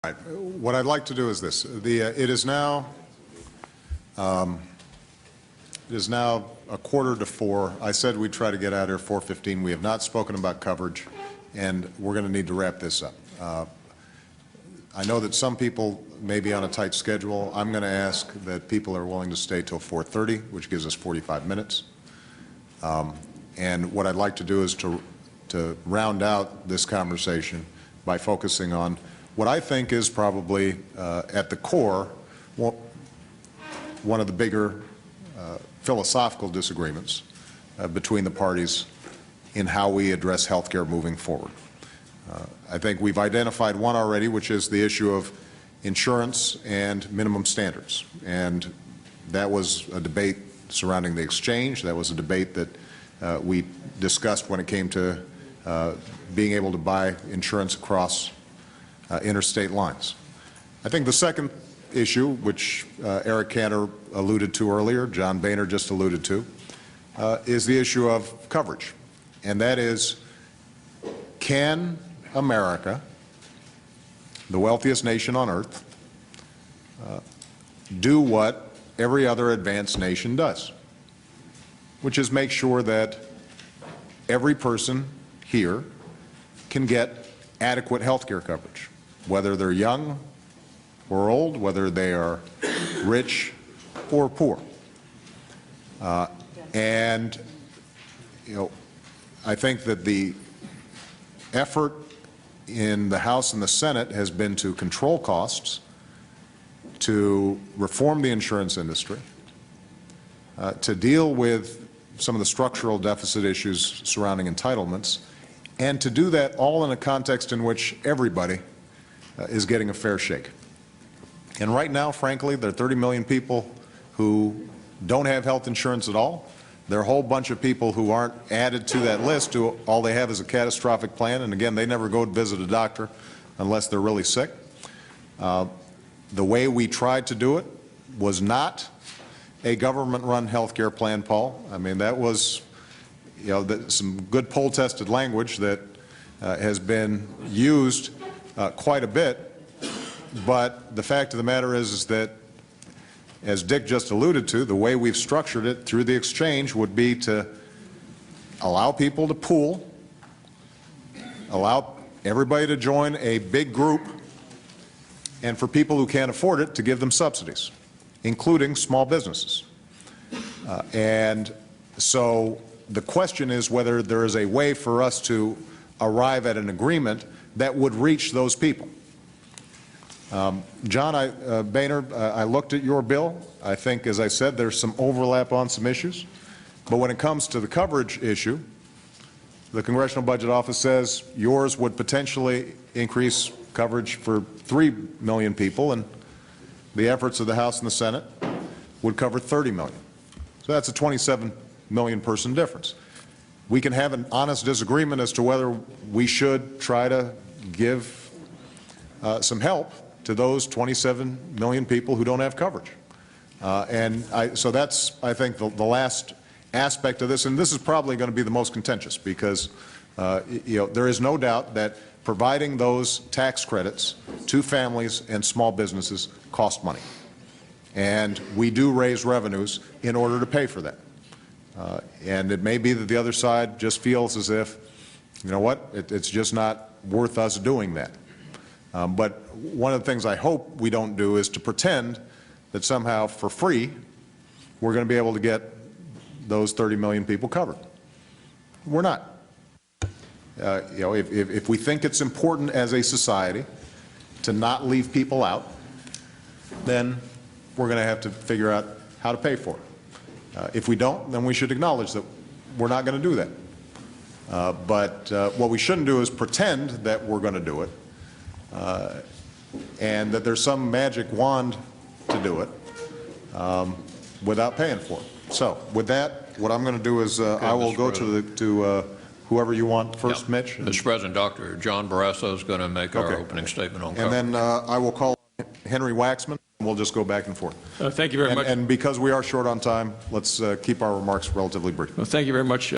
Right. What I'd like to do is this. It is now a quarter to 4. I said we'd try to get out here 4:15. We have not spoken about coverage, and we're going to need to wrap this up. I know that some people may be on a tight schedule. I'm going to ask that people are willing to stay till 4:30, which gives us 45 minutes. And what I'd like to do is to round out this conversation by focusing on what I think is probably at the core one of the bigger philosophical disagreements between the parties in how we address health care moving forward. I think we've identified one already, which is the issue of insurance and minimum standards. And that was a debate surrounding the exchange. That was a debate that we discussed when it came to being able to buy insurance across interstate lines. I think the second issue, which Eric Cantor alluded to earlier, John Boehner just alluded to, is the issue of coverage. And that is, can America, the wealthiest nation on earth, do what every other advanced nation does, which is make sure that every person here can get adequate health care coverage, whether they're young or old, whether they are rich or poor. And, you know, I think that the effort in the House and the Senate has been to control costs, to reform the insurance industry, to deal with some of the structural deficit issues surrounding entitlements, and to do that all in a context in which everybody is getting a fair shake. And right now, frankly, there are 30 million people who don't have health insurance at all. There are a whole bunch of people who aren't added to that list who all they have is a catastrophic plan, and again, they never go to visit a doctor unless they're really sick. The way we tried to do it was not a government-run health care plan, Paul. I mean, that was, you know, some good poll-tested language that has been used quite a bit. But the fact of the matter is that, as Dick just alluded to, the way we've structured it through the exchange would be to allow people to pool, allow everybody to join a big group, and for people who can't afford it, to give them subsidies, including small businesses. And so the question is whether there is a way for us to arrive at an agreement that would reach those people. John Boehner, I looked at your bill. I think, as I said, there's some overlap on some issues. But when it comes to the coverage issue, the Congressional Budget Office says yours would potentially increase coverage for 3 million people, and the efforts of the House and the Senate would cover 30 million. So that's a 27 million person difference. We can have an honest disagreement as to whether we should try to give some help to those 27 million people who don't have coverage. So that's, I think, the last aspect of this, and this is probably going to be the most contentious because you know, there is no doubt that providing those tax credits to families and small businesses cost money. And we do raise revenues in order to pay for that. And it may be that the other side just feels as if, you know what, it's just not worth us doing that. But one of the things I hope we don't do is to pretend that somehow for free we're going to be able to get those 30 million people covered. We're not. You know, if we think it's important as a society to not leave people out, then we're going to have to figure out how to pay for it. If we don't, then we should acknowledge that we're not going to do that. But what we shouldn't do is pretend that we're going to do it and that there's some magic wand to do it without paying for it. So with that, what I'm going to do is I will go to whoever you want first, yep. Mitch. Mr. President, Dr. John Barrasso is going to make our opening statement on coverage. And then I will call Henry Waxman, and we'll just go back and forth. Thank you very much. And because we are short on time, let's keep our remarks relatively brief. Well, thank you very much.